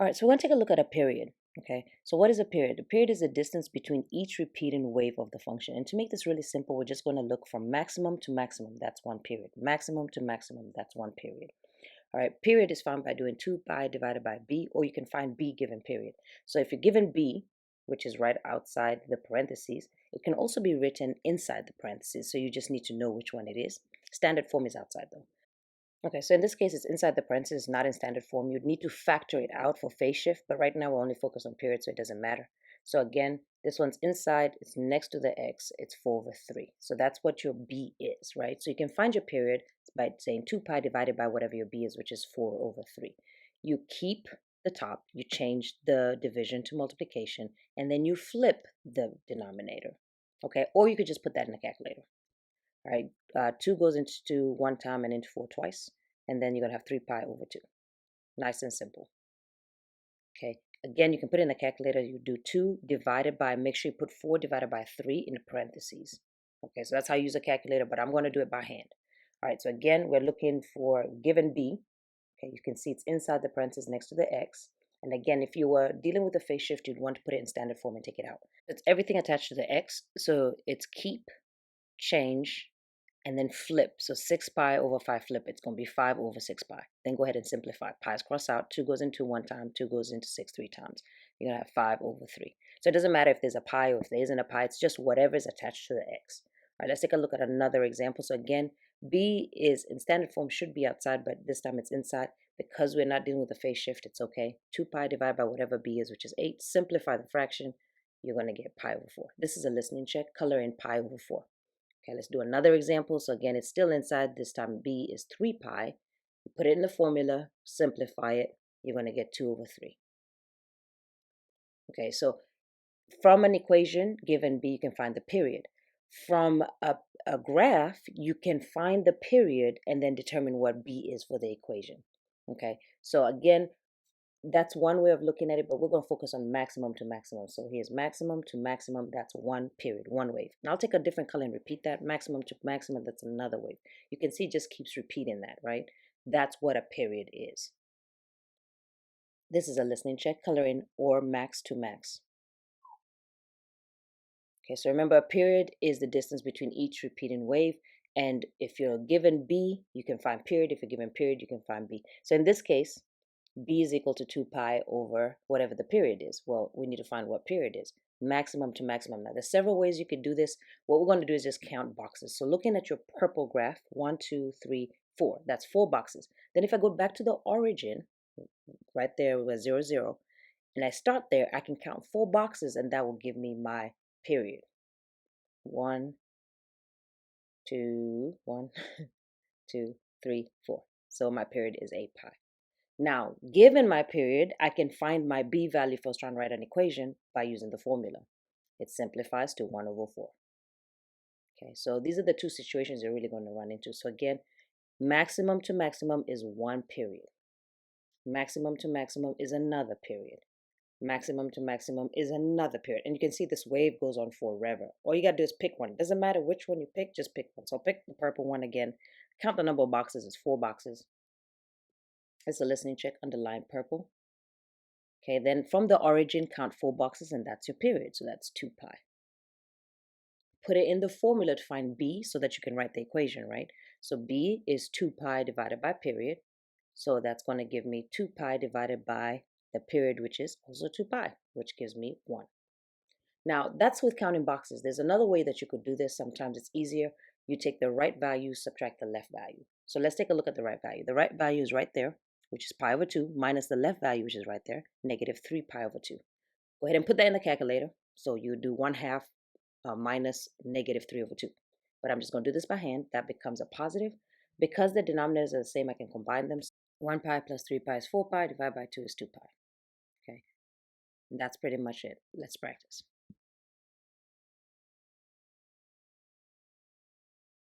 All right, so we're going to take a look at a period. Okay, so what is a period? A period is the distance between each repeating wave of the function. And to make this really simple, we're just going to look from maximum to maximum. That's one period. Maximum to maximum. That's one period. All right, period is found by doing 2 pi divided by b, or you can find b given period. So if you're given b, which is right outside the parentheses, it can also be written inside the parentheses. So you just need to know which one it is. Standard form is outside though. Okay, so in this case, it's inside the parentheses, not in standard form. You'd need to factor it out for phase shift, but right now we're only focused on period, so it doesn't matter. So again, this one's inside, it's next to the x, it's 4 over 3. So that's what your b is, right? So you can find your period by saying 2 pi divided by whatever your b is, which is 4 over 3. You keep the top, you change the division to multiplication, and then you flip the denominator, okay? Or you could just put that in the calculator. All right, 2 goes into 2 one time and into 4 twice. And then you're going to have 3 pi over 2. Nice and simple. Okay, again, you can put in a calculator. You do 2 divided by, make sure you put 4 divided by 3 in parentheses. Okay, so that's how you use a calculator, but I'm going to do it by hand. All right, so again, we're looking for given b. Okay, you can see it's inside the parentheses next to the x. And again, if you were dealing with a phase shift, you'd want to put it in standard form and take it out. It's everything attached to the x, so it's keep, change, and then flip. So 6 pi over 5 flip, it's going to be 5 over 6 pi. Then go ahead and simplify. Pi's cross out. 2 goes into 1 time. 2 goes into 6 3 times. You're going to have 5 over 3. So it doesn't matter if there's a pi or if there isn't a pi. It's just whatever is attached to the x. All right, let's take a look at another example. So again, b is in standard form, should be outside, but this time it's inside. Because we're not dealing with a phase shift, it's okay. 2 pi divided by whatever b is, which is 8. Simplify the fraction. You're going to get pi over 4. This is a listening check. Color in pi over 4. Okay, let's do another example. So again, it's still inside. This time b is 3 pi. You put it in the formula, simplify it. You're going to get 2 over 3. Okay, so from an equation given b, you can find the period. From a graph, you can find the period and then determine what b is for the equation. Okay, so again, that's one way of looking at it, but we're going to focus on maximum to maximum. So here's maximum to maximum. That's one period, one wave. Now I'll take a different color and repeat that. Maximum to maximum, that's another wave. You can see it just keeps repeating that, right? That's what a period is. This is a listening check, color in or max to max. Okay, so remember a period is the distance between each repeating wave. And if you're given B, you can find period. If you're given period, you can find B. So in this case, b is equal to 2 pi over whatever the period is. Well, we need to find what period is. Maximum to maximum. Now, there's several ways you could do this. What we're going to do is just count boxes. So looking at your purple graph, 1, 2, 3, 4. That's 4 boxes. Then if I go back to the origin, right there was 0, 0, and I start there, I can count 4 boxes, and that will give me my period. 1, 2, 1, 2, 3, 4. So my period is 8 pi. Now, given my period, I can find my b value if I was trying to write an equation by using the formula. It simplifies to 1 over 4. Okay, so these are the two situations you're really going to run into. So again, maximum to maximum is one period. Maximum to maximum is another period. Maximum to maximum is another period. And you can see this wave goes on forever. All you got to do is pick one. It doesn't matter which one you pick, just pick one. So pick the purple one again. Count the number of boxes. It's 4 boxes. It's a listening check, underline purple. Okay, then from the origin, count 4 boxes, and that's your period. So that's 2 pi. Put it in the formula to find b so that you can write the equation, right? So b is 2 pi divided by period. So that's going to give me 2 pi divided by the period, which is also 2 pi, which gives me 1. Now, that's with counting boxes. There's another way that you could do this. Sometimes it's easier. You take the right value, subtract the left value. So let's take a look at the right value. The right value is right there, which is pi over 2, minus the left value, which is right there, negative 3 pi over 2. Go ahead and put that in the calculator. So you do 1/2 minus negative 3 over 2. But I'm just going to do this by hand. That becomes a positive. Because the denominators are the same, I can combine them. 1 pi plus 3 pi is 4 pi, divided by 2 is 2 pi. Okay, and that's pretty much it. Let's practice.